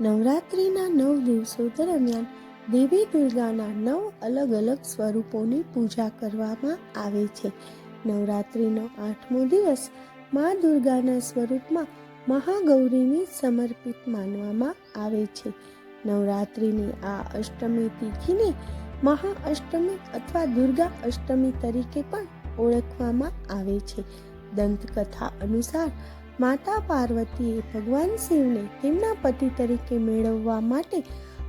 નવરાત્રિના 9 દિવસો દરમિયાન દેવી દુર્ગાના 9 અલગ અલગ સ્વરૂપોની પૂજા કરવામાં આવે છે. નવરાત્રિનો 8મો દિવસ મા દુર્ગાના સ્વરૂપમાં મહાગૌરીને સમર્પિત માનવામાં આવે છે. નવરાત્રિની આ અષ્ટમી તિથિને મહાઅષ્ટમી અથવા દુર્ગા અષ્ટમી તરીકે પણ ઓળખવામાં આવે છે. દંતકથા અનુસાર માતા પાર્વતીએ ભગવાન શિવને તેમના પતિ તરીકે મેળવવા માટે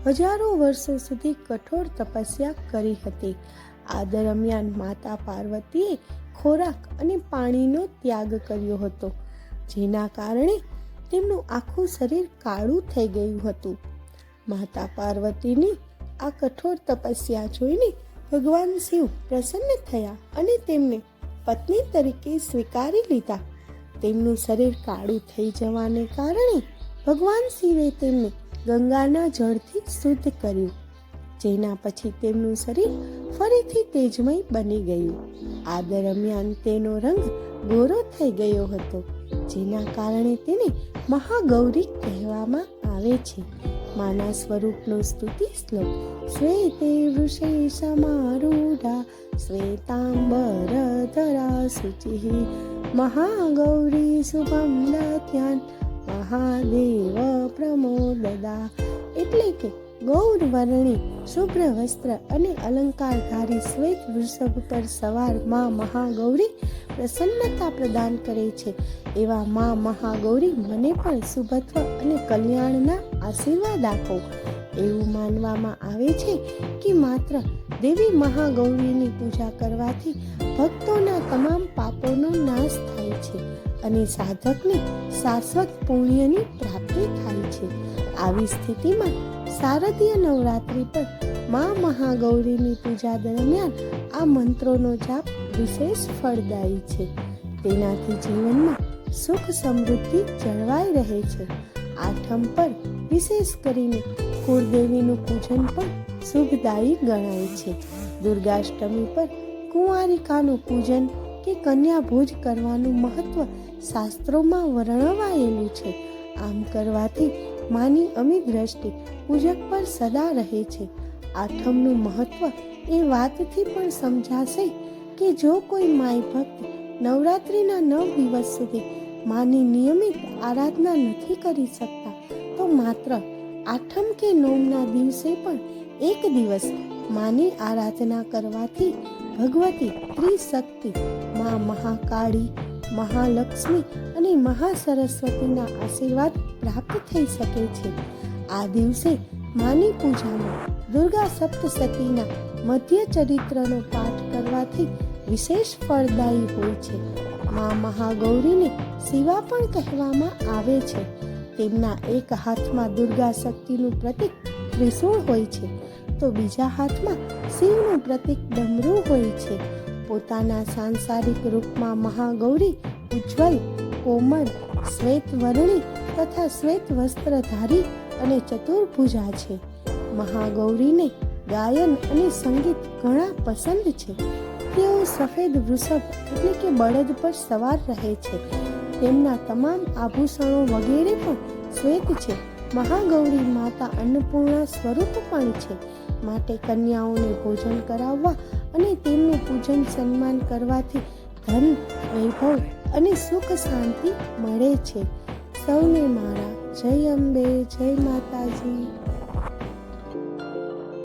હજારો વર્ષો સુધી કઠોર તપસ્યા કરી હતી. આ દરમિયાન માતા પાર્વતીએ ખોરાક અને પાણીનો ત્યાગ કર્યો હતો, જેના કારણે તેમનું આખું શરીર કાળું થઈ ગયું હતું. માતા પાર્વતીની આ કઠોર તપસ્યા જોઈને ભગવાન શિવ પ્રસન્ન થયા અને તેમને પત્ની તરીકે સ્વીકારી લીધા. તેમનું શરીર કાળું થઈ જવાને કારણે ભગવાન શિવે તેમને ગંગાના જળથી શુદ્ધ કર્યું, જેના પછી તેમનું શરીર ફરીથી તેજમય બની ગયું. આ દરમિયાન તેનો રંગ ગોરો થઈ ગયો હતો, જેના કારણે તેને મહાગૌરી કહેવામાં આવે છે. માના સ્વરૂપનો સ્તુતિ શ્લોક: શ્વેતે વૃષે સમારૂઢા શ્વેતાંબરધરા શુચિઃ મહાગૌરી શુભમ દત્યાન મહાદેવ પ્રમોદદા. એટલે કે ગૌર વર્ણી શુભ્ર વસ્ત્ર અને અલંકારધારી શ્વેત વૃષભ પર સવાર મા મહાગૌરી પ્રસન્નતા પ્રદાન કરે છે. એવા મા મહાગૌરી મને પણ શુભત્વ અને કલ્યાણના આશીર્વાદ આપો. એવું માનવામાં આવે છે કે માત્ર દેવી મહાગૌરીની પૂજા કરવાથી ભક્તોના તમામ પાપોનો નાશ થાય છે અને સાધકને શાશ્વત પુણ્યની પ્રાપ્તિ થાય છે. આવી સ્થિતિમાં શારદીય નવરાત્રિ પર મા મહાગૌરીની પૂજા દરમિયાન આ મંત્રોનો જાપ વિશેષ ફળદાયી છે. તેનાથી જીવનમાં સુખ સમૃદ્ધિ જળવાઈ રહે છે. આઠમ પર વિશેષ કરીને કુળદેવીનું પૂજન પણ શુભદાયી ગણાય છે. દુર્ગાષ્ટમી પર કુંવારિકાનું પૂજન કે કન્યા ભોજ કરવાનું મહત્વ શાસ્ત્રોમાં વર્ણવાયેલું છે. આમ કરવાથી માની અમી દ્રષ્ટિ પૂજક પર સદા રહે છે. આઠમનું મહત્વ એ વાતથી પણ સમજાશે કે જો કોઈ માય ભક્ત નવરાત્રિના 9 દિવસ સુધી માની નિયમિત આરાધના નથી કરી શકતા, તો માત્ર આઠમ કે નોમના દિવસે પણ એક દિવસ માની આરાધના કરવાથી ભગવતી ત્રિશક્તિ મા મહાકાળી, મહાલક્ષ્મી અને મહાસરસ્વતીના આશીર્વાદ પ્રાપ્ત થઈ શકે છે. આ દિવસે માની પૂજામાં દુર્ગા સપ્તશતીના મધ્ય ચરિત્રનો પાઠ કરવાથી વિશેષ ફળદાયી હોય છે. મા મહાગૌરીને શિવા પણ કહેવામાં આવે છે. તેમના એક હાથમાં દુર્ગા શક્તિનું પ્રતીક ત્રિશૂળ હોય છે, તો બીજા હાથમાં શિવનું પ્રતીક ડમરું હોય છે. પોતાના સાંસારિક રૂપમાં મહાગૌરી ઉજ્જવલ, કોમળ, શ્વેત વર્ણી તથા શ્વેત વસ્ત્રધારી અને ચતુર્ભુજા છે. મહાગૌરીને ગાયન અને સંગીત ઘણા પસંદ છે. તેઓ સફેદ વૃષભ એટલે કે બળદ પર સવાર રહે છે. તેમના તમામ આભૂષણો વગેરે પણ શ્વેત છે. મહાગૌરી માતા અન્નપૂર્ણા સ્વરૂપ પણ છે, માટે કન્યાઓને ભોજન કરાવવા અને તેમનું પૂજન સન્માન કરવાથી ધન, વૈભવ અને સુખ શાંતિ મળે છે. સૌને મારા જય અંબે, જય માતાજી.